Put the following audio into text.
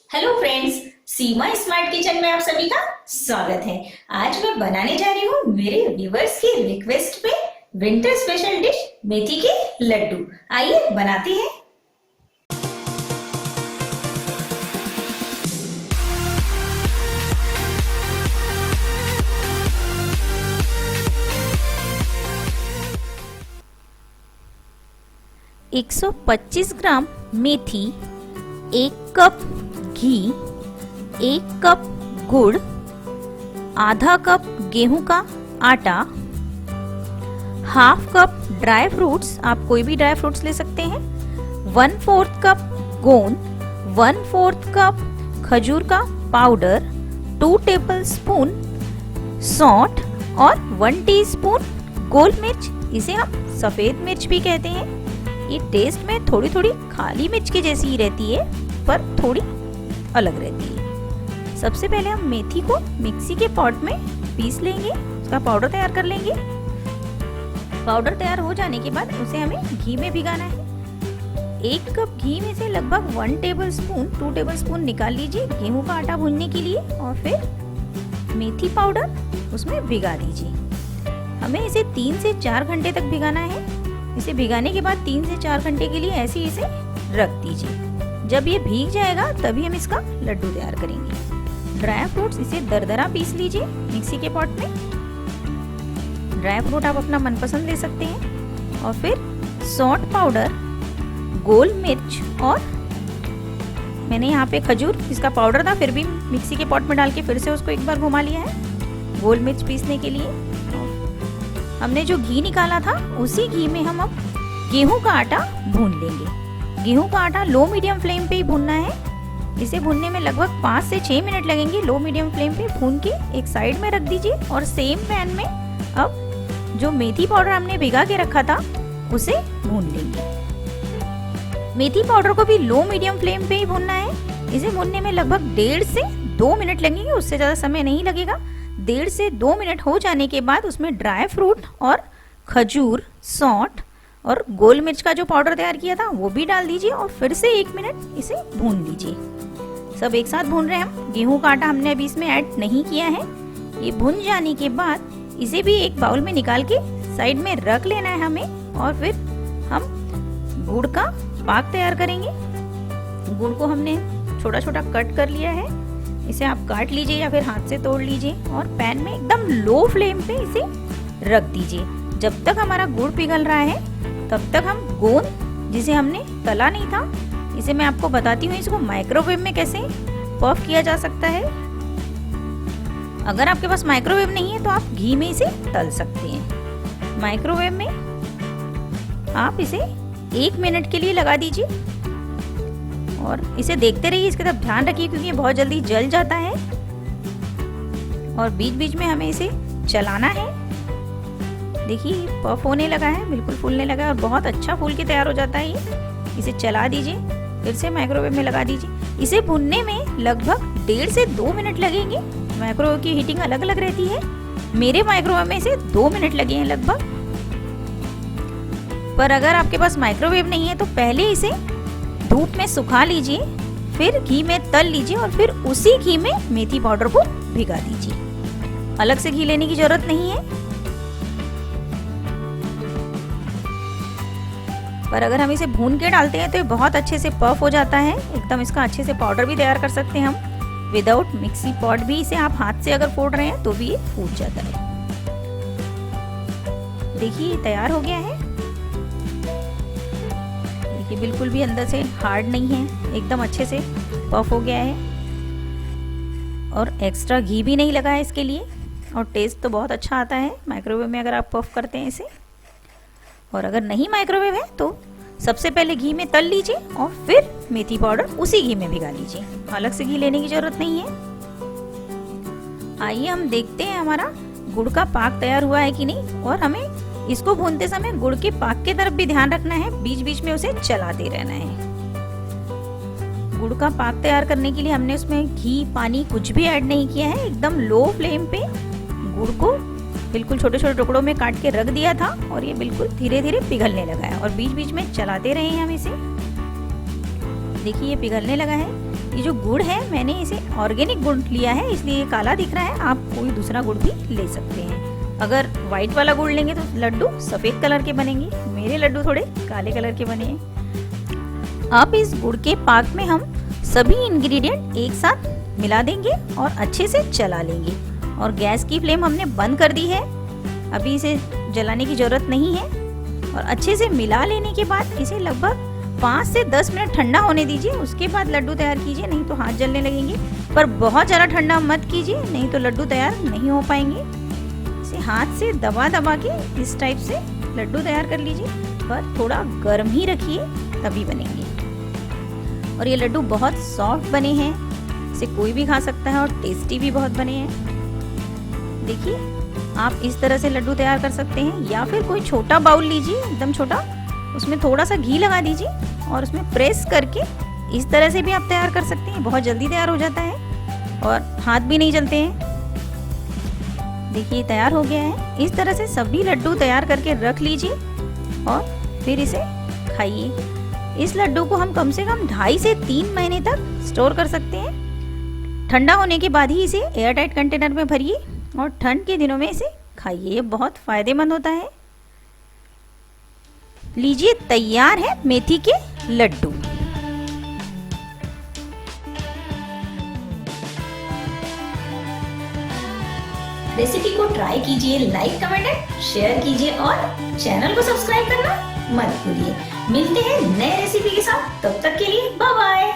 Hello friends, सीमा smart kitchen में आप सभी का स्वागत है। आज मैं बनाने जा रही हूँ मेरे व्यूवर्स की रिक्वेस्ट पे विंटर स्पेशल डिश मेथी के लड्डू। आइए बनाते हैं। 125 ग्राम मेथी, 1 कप घी, 1 कप गुड़, आधा कप गेहूं का आटा, हाफ कप ड्राई फ्रूट्स, आप कोई भी ड्राई फ्रूट्स ले सकते हैं, 1/4 कप गोंद, 1/4 कप खजूर का पाउडर, 2 टेबलस्पून सौंठ और 1 टीस्पून गोल मिर्च, इसे हम सफेद मिर्च भी कहते हैं। ये टेस्ट में थोड़ी थोड़ी काली मिर्च की जैसी ही रहती है, पर थोड़ी अलग रहती है। सबसे पहले हम मेथी को मिक्सी के पॉट में पीस लेंगे, उसका पाउडर तैयार कर लेंगे। पाउडर तैयार हो जाने के बाद उसे हमें घी में भिगाना है। 1 कप घी में से लगभग 1 टेबलस्पून 2 टेबलस्पून निकाल लीजिए गेहूं का आटा भूनने के लिए, और फिर मेथी पाउडर उसमें भिगा दीजिए। हमें इसे 3 से 4 घंटे तक भिगाना है। इसे भिगाने के बाद 3 से 4 घंटे के लिए ऐसे ही इसे रख दीजिए। जब ये भीग जाएगा तभी हम इसका लड्डू तैयार करेंगे। ड्राई फ्रूट्स इसे दरदरा पीस लीजिए मिक्सी के पॉट में। ड्राई फ्रूट आप अपना मनपसंद ले सकते हैं। और फिर सौंठ पाउडर, गोल मिर्च, और मैंने यहाँ पे खजूर, इसका पाउडर था फिर भी मिक्सी के पॉट में डाल के फिर से उसको एक बार घुमा लिया है गोल मिर्च पीसने के लिए। हमने जो घी निकाला था उसी घी में हम अब गेहूं का आटा भून लेंगे। गेहूं का आटा लो मीडियम फ्लेम पे ही भूनना है। इसे भूनने में लगभग 5 से 6 मिनट लगेंगे। लो मीडियम फ्लेम पे भून के एक साइड में रख दीजिए, और सेम पैन में अब जो मेथी पाउडर हमने भिगा के रखा था उसे भून लेंगे। मेथी पाउडर को भी लो मीडियम फ्लेम पे ही भूनना है। इसे भूनने में लगभग 1.5 से 2 मिनट लगेंगे, उससे ज़्यादा समय नहीं लगेगा। 1.5 से 2 मिनट हो जाने के बाद उसमें ड्राई फ्रूट और खजूर, सौंठ और गोल मिर्च का जो पाउडर तैयार किया था वो भी डाल दीजिए, और फिर से 1 मिनट इसे भून लीजिए। सब एक साथ भून रहे हैं हम। गेहूं का आटा हमने अभी इसमें ऐड नहीं किया है। ये भून जाने के बाद इसे भी एक बाउल में निकाल के साइड में रख लेना है हमें। और फिर हम गुड़ का पाक तैयार करेंगे। गुड़ को हमने छोटा छोटा कट कर लिया है। इसे आप काट लीजिए या फिर हाथ से तोड़ लीजिए, और पैन में एकदम लो फ्लेम पे इसे रख दीजिए। जब तक हमारा गुड़ पिघल रहा है तब तक हम गोंद, जिसे हमने तला नहीं था, इसे मैं आपको बताती हूँ इसको माइक्रोवेव में कैसे पफ किया जा सकता है। अगर आपके पास माइक्रोवेव नहीं है तो आप घी में इसे तल सकते हैं। माइक्रोवेव में आप इसे 1 मिनट के लिए लगा दीजिए, और इसे देखते रहिए, इसकी तरफ ध्यान रखिए क्योंकि ये बहुत जल्दी जल जाता है। और बीच बीच में हमें इसे चलाना है। देखिए पफ होने लगा है, बिल्कुल फूलने लगा है, और बहुत अच्छा फूल के तैयार हो जाता है ये। इसे चला दीजिए, फिर से माइक्रोवेव में लगा दीजिए। इसे भुनने में लगभग 1.5 से 2 मिनट लगेंगे। माइक्रोवेव की हीटिंग अलग अलग रहती है। मेरे माइक्रोवेव में इसे 2 मिनट लगे हैं लगभग। पर अगर आपके पास माइक्रोवेव नहीं है तो पहले इसे धूप में सुखा लीजिए, फिर घी में तल लीजिए, और फिर उसी घी में मेथी पाउडर को भिगा दीजिए। अलग से घी लेने की जरूरत नहीं है। पर अगर हम इसे भून के डालते हैं तो ये बहुत अच्छे से पफ हो जाता है एकदम। इसका अच्छे से पाउडर भी तैयार कर सकते हैं हम विदाउट मिक्सी पॉट भी। इसे आप हाथ से अगर फोड़ रहे हैं तो भी ये फूट जाता है। देखिए ये तैयार हो गया है। ये बिल्कुल भी अंदर से हार्ड नहीं है, एकदम अच्छे से पफ हो गया है, और एक्स्ट्रा घी भी नहीं लगा है इसके लिए। और टेस्ट तो बहुत अच्छा आता है माइक्रोवेव में अगर आप पफ करते हैं इसे। और अगर नहीं माइक्रोवेव है तो सबसे पहले घी में तल लीजिए, और फिर मेथी पाउडर उसी घी में भिगा लीजिए। अलग से घी लेने की जरूरत नहीं है। आइए हम देखते हैं हमारा गुड़ का पाक तैयार हुआ है कि नहीं। और हमें इसको भूनते समय गुड़ के पाक की तरफ भी ध्यान रखना है, बीच बीच में उसे चलाते रहना है। गुड़ का पाक तैयार करने के लिए हमने उसमें घी, पानी कुछ भी ऐड नहीं किया है। एकदम लो फ्लेम पे गुड़ को बिल्कुल छोटे छोटे टुकड़ों में काट के रख दिया था, और ये बिल्कुल धीरे धीरे पिघलने लगा है। और बीच बीच में चलाते रहे हम इसे। देखिए ये पिघलने लगा है। ये जो गुड़ है मैंने इसे ऑर्गेनिक गुड़ लिया है, इसलिए ये काला दिख रहा है। आप कोई दूसरा गुड़ भी ले सकते हैं। अगर व्हाइट वाला गुड़ लेंगे तो लड्डू सफ़ेद कलर के बनेंगे। मेरे लड्डू थोड़े काले कलर के बने हैं। अब इस गुड़ के पाक में हम सभी इंग्रेडिएंट एक साथ मिला देंगे और अच्छे से चला लेंगे। और गैस की फ्लेम हमने बंद कर दी है, अभी इसे जलाने की ज़रूरत नहीं है। और अच्छे से मिला लेने के बाद इसे लगभग 5 से 10 मिनट ठंडा होने दीजिए। उसके बाद लड्डू तैयार कीजिए, नहीं तो हाथ जलने लगेंगे। पर बहुत ज़्यादा ठंडा मत कीजिए, नहीं तो लड्डू तैयार नहीं हो पाएंगे। इसे हाथ से दबा दबा के इस टाइप से लड्डू तैयार कर लीजिए, पर थोड़ा गर्म ही रखिए तभी बनेंगे। और ये लड्डू बहुत सॉफ्ट बने हैं, इसे कोई भी खा सकता है और टेस्टी भी बहुत बने हैं। देखिए, आप इस तरह से लड्डू तैयार कर सकते हैं, या फिर कोई छोटा बाउल लीजिए, एकदम छोटा, उसमें थोड़ा सा घी लगा दीजिए और उसमें प्रेस करके इस तरह से भी आप तैयार कर सकते हैं। बहुत जल्दी तैयार हो जाता है और हाथ भी नहीं जलते हैं। देखिए, तैयार हो गया है। इस तरह से सभी लड्डू तैयार करके रख लीजिए और फिर इसे खाइए। इस लड्डू को हम कम से कम 2.5 से 3 महीने तक स्टोर कर सकते हैं। ठंडा होने के बाद ही इसे एयरटाइट कंटेनर में भरिए और ठंड के दिनों में इसे खाइए, ये बहुत फायदेमंद होता है। लीजिए, तैयार है मेथी के लड्डू। रेसिपी को ट्राई कीजिए, लाइक कमेंट एंड शेयर कीजिए और चैनल को सब्सक्राइब करना मत भूलिए। मिलते हैं नए रेसिपी के साथ, तब तक के लिए बाय बाय।